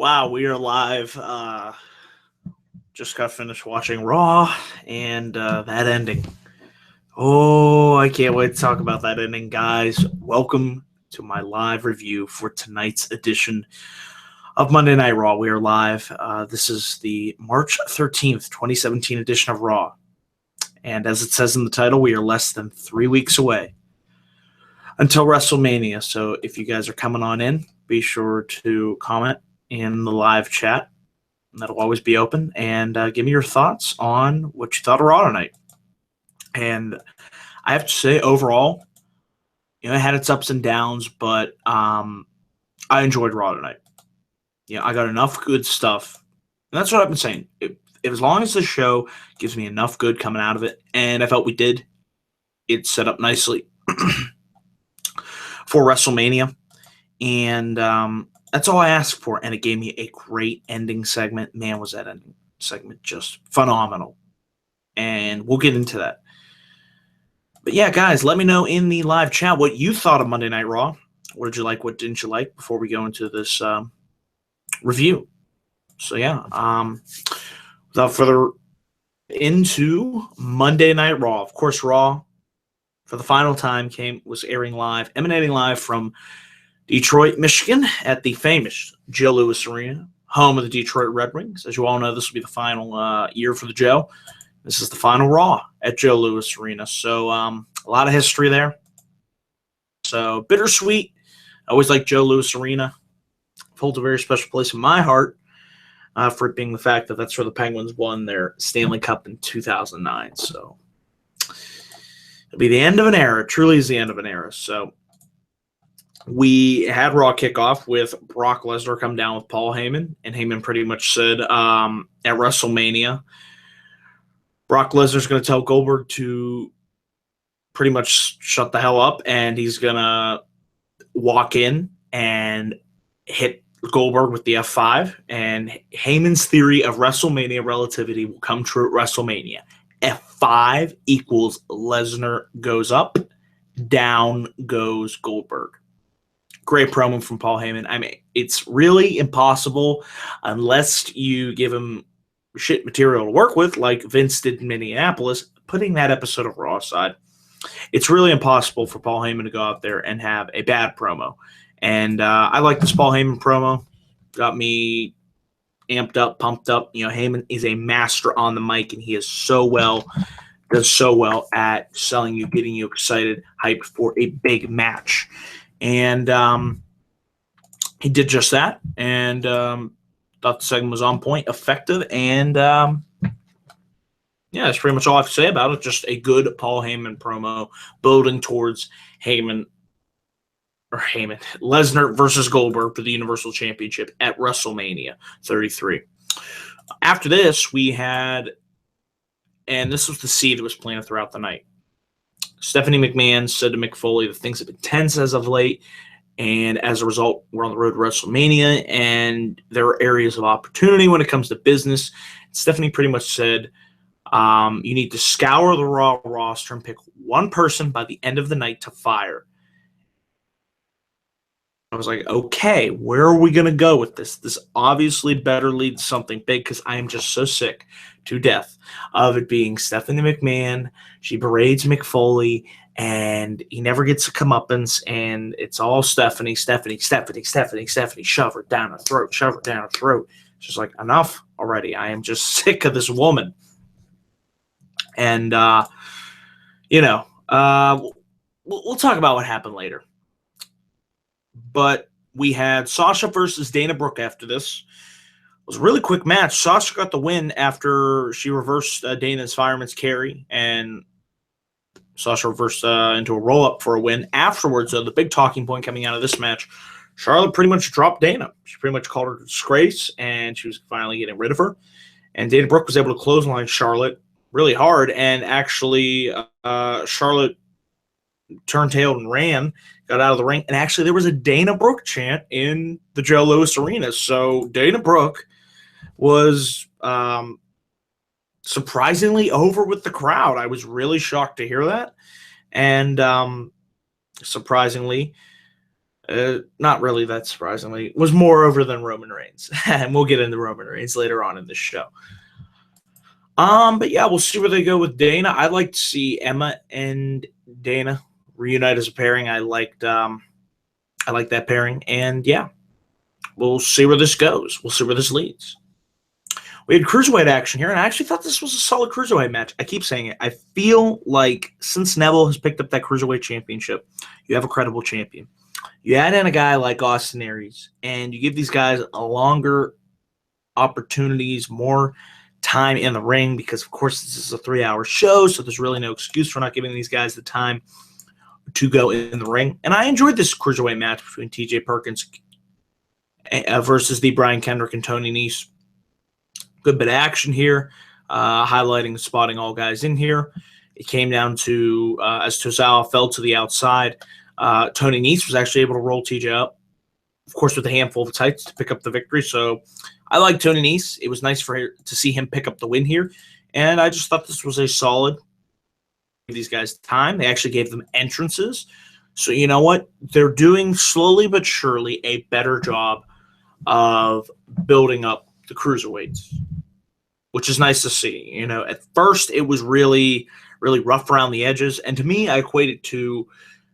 Wow, we are live. Just got finished watching Raw and that ending. Oh, I can't wait to talk about that ending, guys. Welcome to my live review for tonight's edition of Monday Night Raw. We are live. This is the March 13th, 2017 edition of Raw. And as it says in the title, we are less than 3 weeks away until WrestleMania. So if you guys are coming on in, be sure to comment in the live chat. That'll always be open. And give me your thoughts on what you thought of Raw tonight. And I have to say, overall, it had its ups and downs, but I enjoyed Raw tonight. I got enough good stuff. And that's what I've been saying. As long as the show gives me enough good coming out of it, and I felt we did, it's set up nicely for WrestleMania. And that's all I asked for, and it gave me a great ending segment. Man, was that ending segment just phenomenal. And we'll get into that. But yeah, guys, let me know in the live chat what you thought of Monday Night Raw. What did you like? What didn't you like? Before we go into this review. So yeah, without further into Monday Night Raw. Of course, Raw for the final time was airing live, emanating live from Detroit, Michigan, at the famous Joe Louis Arena, home of the Detroit Red Wings. As you all know, this will be the final year for the Joe. This is the final Raw at Joe Louis Arena. So a lot of history there. So bittersweet. I always like Joe Louis Arena. It holds a very special place in my heart for it being the fact that that's where the Penguins won their Stanley Cup in 2009. So it'll be the end of an era. It truly is the end of an era. So we had Raw kickoff with Brock Lesnar come down with Paul Heyman, and Heyman pretty much said at WrestleMania, Brock Lesnar's going to tell Goldberg to pretty much shut the hell up, and he's going to walk in and hit Goldberg with the F5, and Heyman's theory of WrestleMania relativity will come true at WrestleMania. F5 equals Lesnar goes up, down goes Goldberg. Great promo from Paul Heyman. I mean, it's really impossible unless you give him shit material to work with, like Vince did in Minneapolis, putting that episode of Raw aside. It's really impossible for Paul Heyman to go out there and have a bad promo. And I like this Paul Heyman promo. Got me amped up, pumped up. Heyman is a master on the mic, and he does so well at selling you, getting you excited, hyped for a big match. And he did just that, and thought the segment was on point, effective, and that's pretty much all I have to say about it. Just a good Paul Heyman promo building towards Lesnar versus Goldberg for the Universal Championship at WrestleMania 33. After this, we had, and this was the seed that was planted throughout the night, Stephanie McMahon said to Mick Foley that things have been tense as of late, and as a result, we're on the road to WrestleMania, and there are areas of opportunity when it comes to business. Stephanie pretty much said, you need to scour the Raw roster and pick one person by the end of the night to fire. I was like, okay, where are we going to go with this? This obviously better lead to something big, because I am just so sick to death of it being Stephanie McMahon. She berades Mick Foley, and he never gets a comeuppance, and it's all Stephanie, shove her down her throat, shove her down her throat. It's just like, enough already. I am just sick of this woman. And, we'll talk about what happened later. But we had Sasha versus Dana Brooke after this. It was a really quick match. Sasha got the win after she reversed Dana's fireman's carry, and Sasha reversed into a roll-up for a win. Afterwards, the big talking point coming out of this match, Charlotte pretty much dropped Dana. She pretty much called her a disgrace, and she was finally getting rid of her. And Dana Brooke was able to clothesline Charlotte really hard, and actually Charlotte turntailed and ran, got out of the ring, and actually there was a Dana Brooke chant in the Joe Louis Arena. So Dana Brooke was surprisingly over with the crowd. I was really shocked to hear that. And surprisingly, Not really that surprisingly, was more over than Roman Reigns. And we'll get into Roman Reigns later on in the show. But yeah, we'll see where they go with Dana. I'd like to see Emma and Dana reunite as a pairing. I like that pairing. And yeah, we'll see where this goes. We'll see where this leads. We had cruiserweight action here, and I actually thought this was a solid cruiserweight match. I keep saying it. I feel like since Neville has picked up that cruiserweight championship, you have a credible champion. You add in a guy like Austin Aries, and you give these guys a longer opportunities, more time in the ring, because, of course, this is a 3-hour show, so there's really no excuse for not giving these guys the time to go in the ring. And I enjoyed this cruiserweight match between TJ Perkins versus the Brian Kendrick and Tony Nese. Good bit of action here, highlighting and spotting all guys in here. It came down to, as Tozawa fell to the outside, Tony Nese was actually able to roll TJ up, of course, with a handful of tights to pick up the victory. So I like Tony Nese. It was nice to see him pick up the win here. And I just thought this was a solid. Give these guys time. They actually gave them entrances. So you know what? They're doing slowly but surely a better job of building up the cruiserweights, which is nice to see. You know, at first it was really, really rough around the edges, and to me, I equate it to,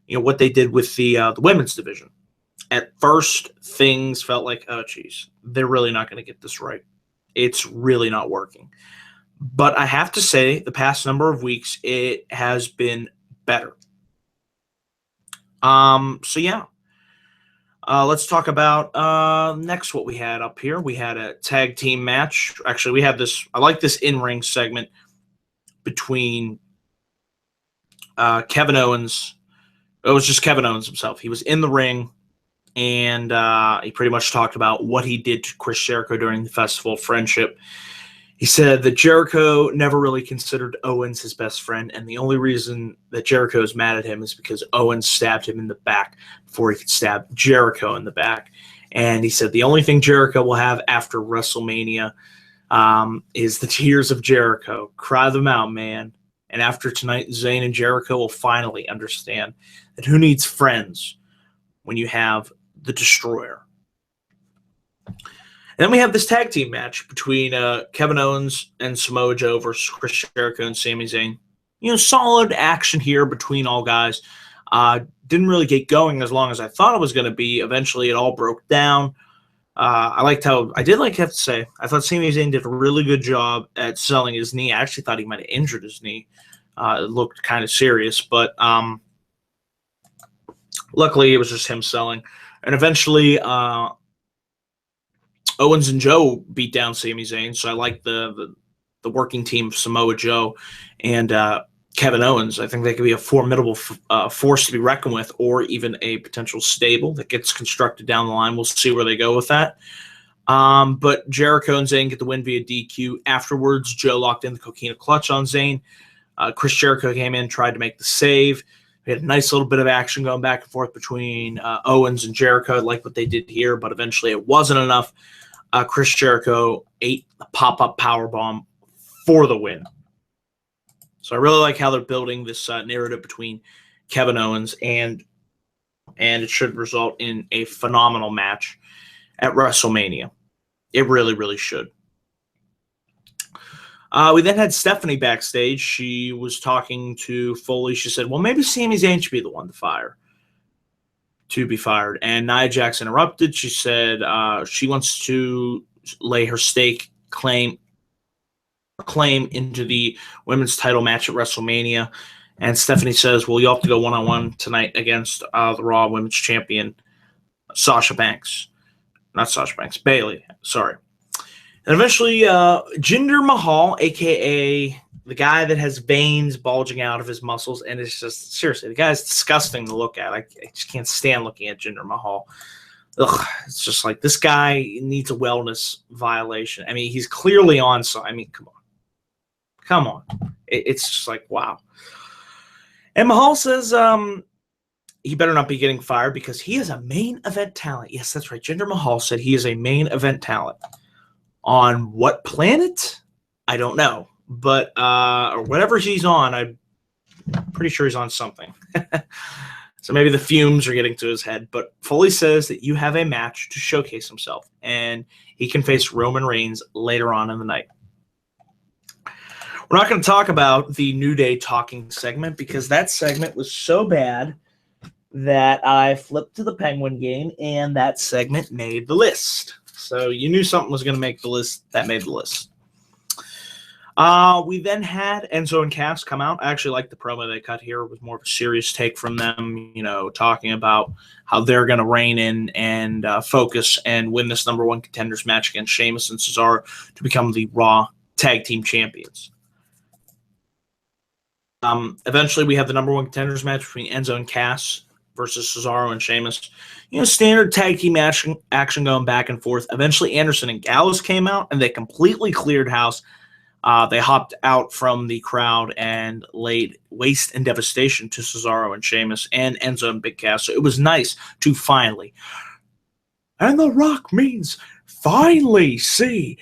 you know, what they did with the women's division. At first, things felt like, oh, geez, they're really not going to get this right. It's really not working. But I have to say, the past number of weeks, it has been better. So yeah. Let's talk about next what we had up here. We had a tag team match. Actually, we have this. I like this in-ring segment between Kevin Owens. It was just Kevin Owens himself. He was in the ring, and he pretty much talked about what he did to Chris Jericho during the Festival of Friendship. He said that Jericho never really considered Owens his best friend, and the only reason that Jericho is mad at him is because Owens stabbed him in the back before he could stab Jericho in the back. And he said the only thing Jericho will have after WrestleMania is the tears of Jericho. Cry them out, man. And after tonight, Zayn and Jericho will finally understand that who needs friends when you have the Destroyer. And then we have this tag team match between Kevin Owens and Samoa Joe versus Chris Jericho and Sami Zayn. You know, solid action here between all guys. Didn't really get going as long as I thought it was going to be. Eventually, it all broke down. I did have to say, I thought Sami Zayn did a really good job at selling his knee. I actually thought he might have injured his knee. It looked kind of serious, but luckily it was just him selling. And eventually, Owens and Joe beat down Sami Zayn, so I like the working team of Samoa Joe and Kevin Owens. I think they could be a formidable force to be reckoned with, or even a potential stable that gets constructed down the line. We'll see where they go with that. But Jericho and Zayn get the win via DQ. Afterwards, Joe locked in the Coquina Clutch on Zayn. Chris Jericho came in, tried to make the save. We had a nice little bit of action going back and forth between Owens and Jericho. I like what they did here, but eventually it wasn't enough. Chris Jericho ate the pop-up powerbomb for the win. So I really like how they're building this narrative between Kevin Owens, and it should result in a phenomenal match at WrestleMania. It really, really should. We then had Stephanie backstage. She was talking to Foley. She said, well, maybe Sami Zayn should be the one to be fired. And Nia Jax interrupted. She said she wants to lay her claim into the women's title match at WrestleMania. And Stephanie says, well, you'll have to go one-on-one tonight against the Raw Women's Champion, Bayley. Sorry. And eventually, Jinder Mahal, a.k.a. the guy that has veins bulging out of his muscles, and it's just, seriously, the guy's disgusting to look at. I just can't stand looking at Jinder Mahal. Ugh, it's just like, this guy needs a wellness violation. I mean, he's clearly on, so, I mean, come on. It's just like, wow. And Mahal says he better not be getting fired because he is a main event talent. Yes, that's right. Jinder Mahal said he is a main event talent. On what planet? I don't know. But or whatever he's on, I'm pretty sure he's on something. So maybe the fumes are getting to his head. But Foley says that you have a match to showcase himself, and he can face Roman Reigns later on in the night. We're not going to talk about the New Day talking segment because that segment was so bad that I flipped to the Penguin game, and that segment made the list. So you knew something was going to make the list. That made the list. We then had Enzo and Cass come out. I actually like the promo they cut here. It was more of a serious take from them, talking about how they're going to rein in and focus and win this number one contenders match against Sheamus and Cesaro to become the Raw Tag Team Champions. Eventually, we have the number one contenders match between Enzo and Cass versus Cesaro and Sheamus. Standard tag team action going back and forth. Eventually, Anderson and Gallows came out, and they completely cleared house. They hopped out from the crowd and laid waste and devastation to Cesaro and Sheamus and Enzo and Big Cass. So it was nice to finally, and The Rock means finally see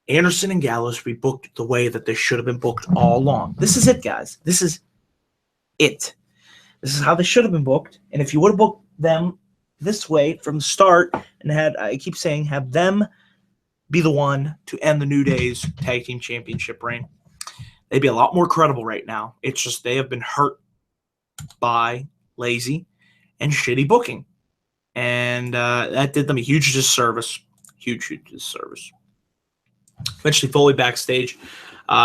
Anderson and Gallows be booked the way that they should have been booked all along. This is it, guys. This is it. This is how they should have been booked. And if you would have booked them this way from the start and have them be the one to end the New Day's Tag Team Championship reign, they'd be a lot more credible right now. It's just they have been hurt by lazy and shitty booking. And that did them a huge disservice. Huge disservice. Eventually, Foley backstage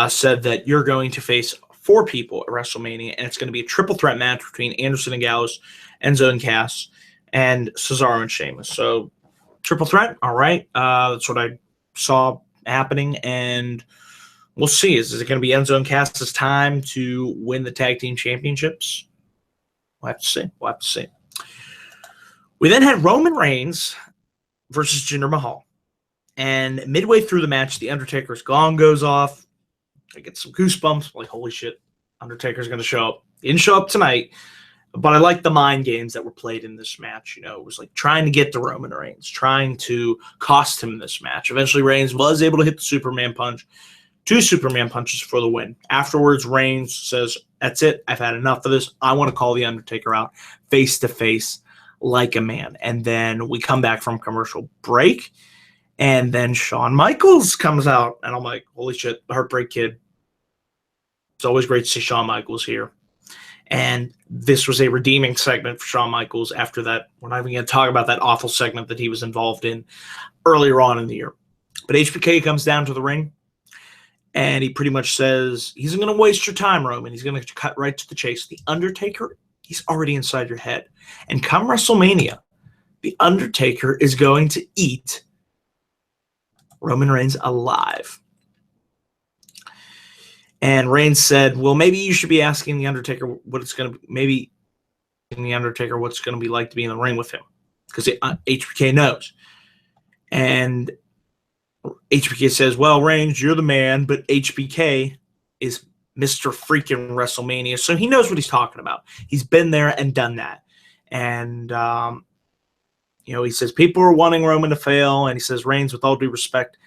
said that you're going to face 4 people at WrestleMania, and it's going to be a triple threat match between Anderson and Gallows, Enzo and Cass, and Cesaro and Sheamus. So, triple threat, all right. That's what I saw happening, and we'll see. Is it going to be Enzo and Cass's time to win the tag team championships? We'll have to see. We then had Roman Reigns versus Jinder Mahal. And midway through the match, the Undertaker's gong goes off. I get some goosebumps. Like, holy shit, Undertaker's going to show up. He didn't show up tonight, but I like the mind games that were played in this match. It was like trying to get to Roman Reigns, trying to cost him this match. Eventually, Reigns was able to hit the Superman punch. 2 Superman punches for the win. Afterwards, Reigns says, that's it. I've had enough of this. I want to call the Undertaker out face to face like a man. And then we come back from commercial break. And then Shawn Michaels comes out, and I'm like, holy shit, the Heartbreak Kid. It's always great to see Shawn Michaels here. And this was a redeeming segment for Shawn Michaels after that. We're not even going to talk about that awful segment that he was involved in earlier on in the year. But HBK comes down to the ring, and he pretty much says, he's going to waste your time, Roman. He's going to cut right to the chase. The Undertaker, he's already inside your head. And come WrestleMania, the Undertaker is going to eat Roman Reigns alive. And Reigns said, well, maybe you should be asking the Undertaker what it's going to be. Maybe the Undertaker what's going to be like to be in the ring with him. Because HBK knows. And HBK says, well, Reigns, you're the man, but HBK is Mr. freaking WrestleMania. So he knows what he's talking about. He's been there and done that. And, he says, people are wanting Roman to fail. And he says, Reigns, with all due respect.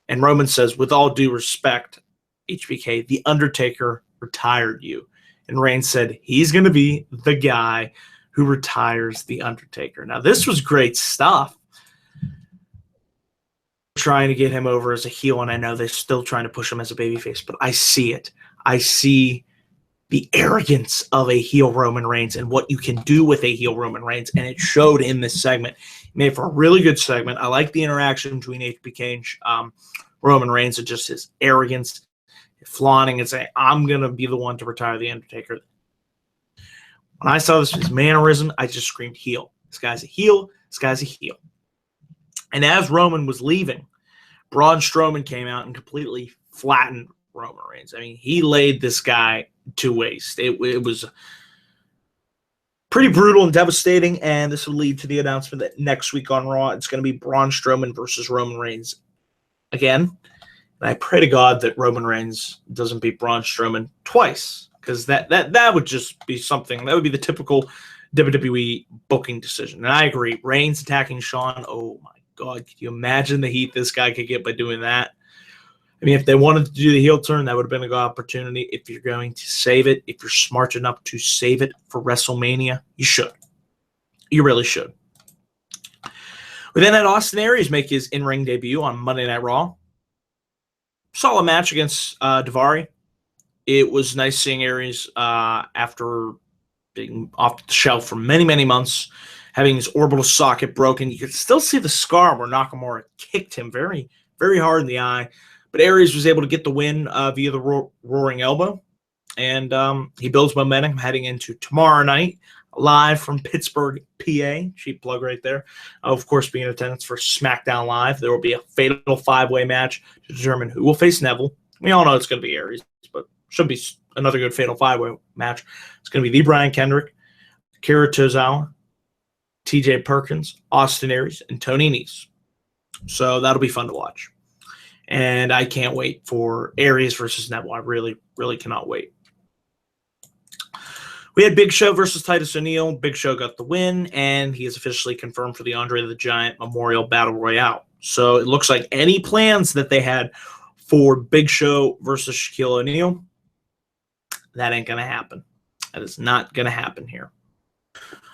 And Roman says, with all due respect, HBK, the Undertaker retired you. And Reigns said, he's going to be the guy who retires the Undertaker. Now, this was great stuff. Trying to get him over as a heel, and I know they're still trying to push him as a babyface, but I see it. I see the arrogance of a heel Roman Reigns and what you can do with a heel Roman Reigns, and it showed in this segment. It made for a really good segment. I like the interaction between HBK and Roman Reigns and just his arrogance, flaunting and saying, I'm going to be the one to retire the Undertaker. When I saw this, his mannerism, I just screamed heel. This guy's a heel. This guy's a heel. And as Roman was leaving, Braun Strowman came out and completely flattened Roman Reigns. I mean, he laid this guy to waste. It was pretty brutal and devastating, and this will lead to the announcement that next week on Raw, it's going to be Braun Strowman versus Roman Reigns again. And I pray to God that Roman Reigns doesn't beat Braun Strowman twice, because that would just be something. That would be the typical WWE booking decision. And I agree. Reigns attacking Shawn, oh my God, can you imagine the heat this guy could get by doing that? I I mean, if they wanted to do the heel turn, that would have been a good opportunity. If you're going to save it, if you're smart enough to save it for WrestleMania, you should. You really should. We then had Austin Aries make his in-ring debut on Monday Night Raw. Solid match against Daivari. It was nice seeing Aries after being off the shelf for many, many months, having his orbital socket broken. You could still see the scar where Nakamura kicked him very, very hard in the eye. But Aries was able to get the win via the roaring elbow. And he builds momentum heading into tomorrow night, live from Pittsburgh, PA. Cheap plug right there. Of course, being in attendance for SmackDown Live. There will be a fatal five-way match to determine who will face Neville. We all know it's going to be Aries, but should be another good fatal five-way match. It's going to be the Brian Kendrick, Akira Tozawa, TJ Perkins, Austin Aries, and Tony Nese. So that'll be fun to watch. And I can't wait for Aries versus Neville. I really, really cannot wait. We had Big Show versus Titus O'Neil. Big Show got the win, and he is officially confirmed for the Andre the Giant Memorial Battle Royale. So it looks like any plans that they had for Big Show versus Shaquille O'Neal, that ain't going to happen. That is not going to happen here.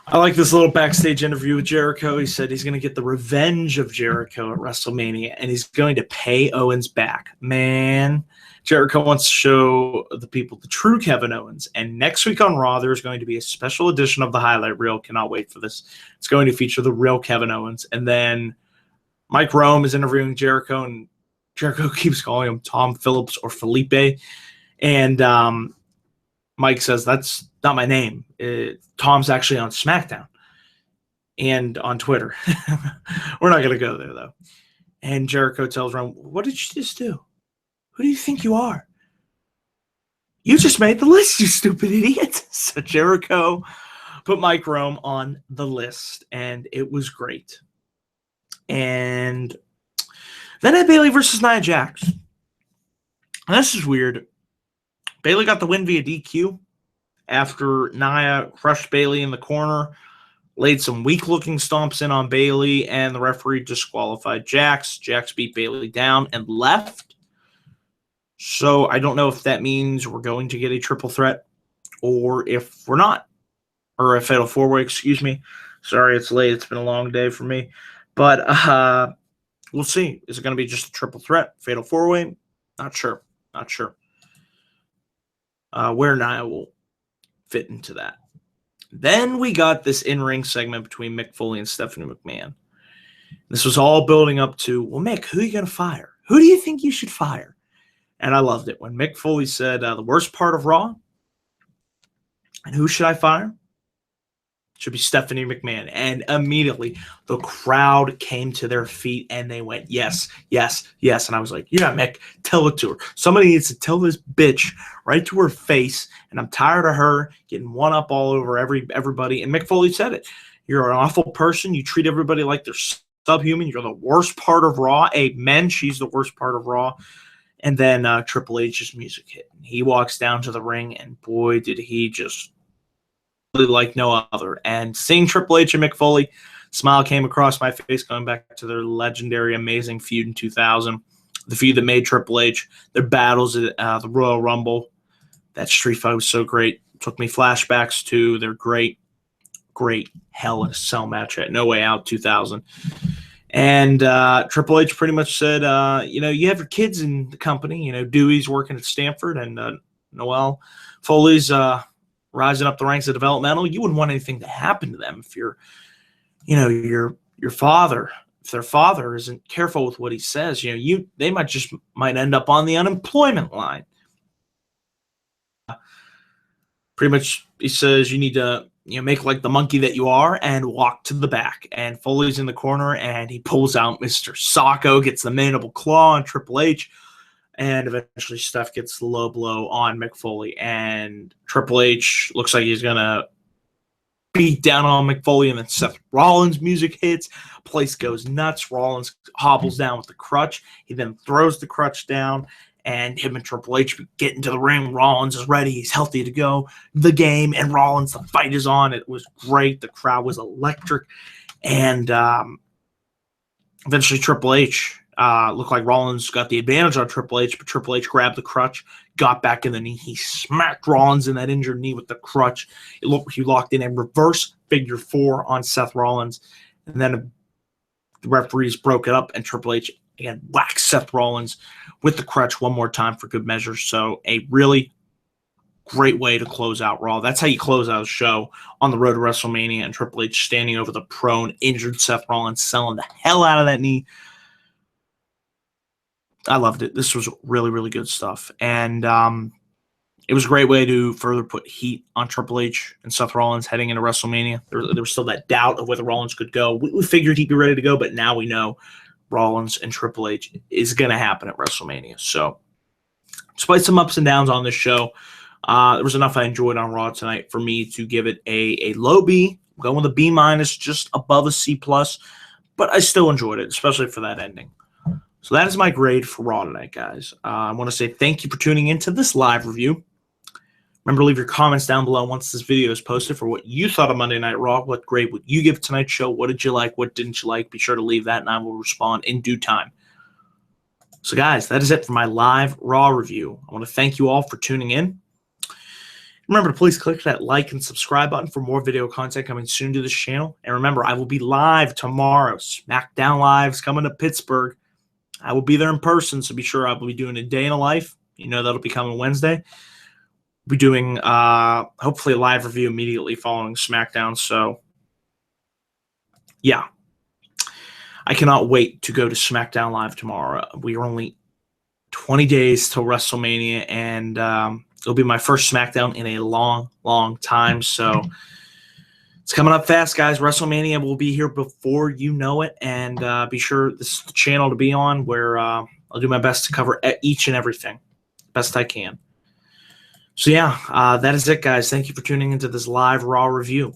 I like this little backstage interview with Jericho. He said he's going to get the revenge of Jericho at WrestleMania, and he's going to pay Owens back. Man, Jericho wants to show the people the true Kevin Owens. And next week on Raw, there's going to be a special edition of the highlight reel. Cannot wait for this. It's going to feature the real Kevin Owens. And then Mike Rome is interviewing Jericho, and Jericho keeps calling him Tom Phillips or Felipe. And Mike says, that's not my name. Tom's actually on SmackDown and on Twitter. We're not going to go there, though. And Jericho tells Rome, what did you just do? Who do you think you are? You just made the list, you stupid idiot. So Jericho put Mike Rome on the list, and it was great. And then at Bayley versus Nia Jax. And this is weird. Bayley got the win via DQ after Nia crushed Bayley in the corner, laid some weak-looking stomps in on Bayley, and the referee disqualified Jax. Jax beat Bayley down and left. So I don't know if that means we're going to get a triple threat or if we're not. Or a fatal four-way, excuse me. Sorry, it's late. It's been a long day for me. But we'll see. Is it going to be just a triple threat? Fatal four-way? Not sure. Not sure. Where Nia will fit into that. Then we got this in-ring segment between Mick Foley and Stephanie McMahon. This was all building up to, well, Mick, who are you going to fire? Who do you think you should fire? And I loved it when Mick Foley said, the worst part of Raw, and who should I fire? Should be Stephanie McMahon. And immediately the crowd came to their feet and they went, yes, yes, yes. And I was like, yeah, Mick, tell it to her. Somebody needs to tell this bitch right to her face. And I'm tired of her getting one up all over everybody. And Mick Foley said it. You're an awful person. You treat everybody like they're subhuman. You're the worst part of Raw. Amen. She's the worst part of Raw. And then Triple H's music hit. He walks down to the ring, and boy, did he just like no other. And seeing Triple H and Mick Foley, smile came across my face going back to their legendary, amazing feud in 2000. The feud that made Triple H, their battles at the Royal Rumble. That street fight was so great. Took me flashbacks to their great Hell in a Cell match at No Way Out 2000. And Triple H pretty much said, you have your kids in the company. Dewey's working at Stanford, and Noel Foley's rising up the ranks of developmental. You wouldn't want anything to happen to them if your father, if their father isn't careful with what he says. They might end up on the unemployment line. Pretty much, he says you need to make like the monkey that you are and walk to the back. And Foley's in the corner, and he pulls out Mr. Sacco, gets the mandible claw on Triple H, and eventually Steph gets the low blow on Mick Foley. And Triple H looks like he's going to beat down on Mick Foley, and then Seth Rollins' music hits. Place goes nuts. Rollins hobbles down with the crutch. He then throws the crutch down, and him and Triple H get into the ring. Rollins is ready. He's healthy to go. The game, and Rollins, the fight is on. It was great. The crowd was electric. And eventually Triple H Looked like Rollins got the advantage on Triple H, but Triple H grabbed the crutch, got back in the knee. He smacked Rollins in that injured knee with the crutch. He locked in a reverse figure 4 on Seth Rollins. And then the referees broke it up, and Triple H again whacked Seth Rollins with the crutch one more time for good measure. So a really great way to close out Raw. That's how you close out a show on the road to WrestleMania, and Triple H standing over the prone, injured Seth Rollins, selling the hell out of that knee. I loved it. This was really, really good stuff. And it was a great way to further put heat on Triple H and Seth Rollins heading into WrestleMania. There was still that doubt of whether Rollins could go. We figured he'd be ready to go, but now we know Rollins and Triple H is going to happen at WrestleMania. So despite some ups and downs on this show, there was enough I enjoyed on Raw tonight for me to give it a low B. I'm going with a B minus, just above a C plus, but I still enjoyed it, especially for that ending. So that is my grade for Raw tonight, guys. I want to say thank you for tuning into this live review. Remember to leave your comments down below once this video is posted for what you thought of Monday Night Raw. What grade would you give tonight's show? What did you like? What didn't you like? Be sure to leave that, and I will respond in due time. So, guys, that is it for my live Raw review. I want to thank you all for tuning in. Remember to please click that like and subscribe button for more video content coming soon to this channel. And remember, I will be live tomorrow. SmackDown Live's coming to Pittsburgh. I will be there in person, so be sure I will be doing a day in a life. You know that'll be coming Wednesday. We'll be doing, hopefully, a live review immediately following SmackDown. So, yeah. I cannot wait to go to SmackDown Live tomorrow. We are only 20 days till WrestleMania, and it'll be my first SmackDown in a long, long time. So it's coming up fast, guys. WrestleMania will be here before you know it, and be sure this is the channel to be on where I'll do my best to cover each and everything best I can. So, yeah, that is it, guys. Thank you for tuning into this live Raw review,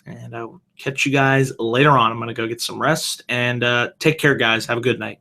and I will catch you guys later on. I'm going to go get some rest, and take care, guys. Have a good night.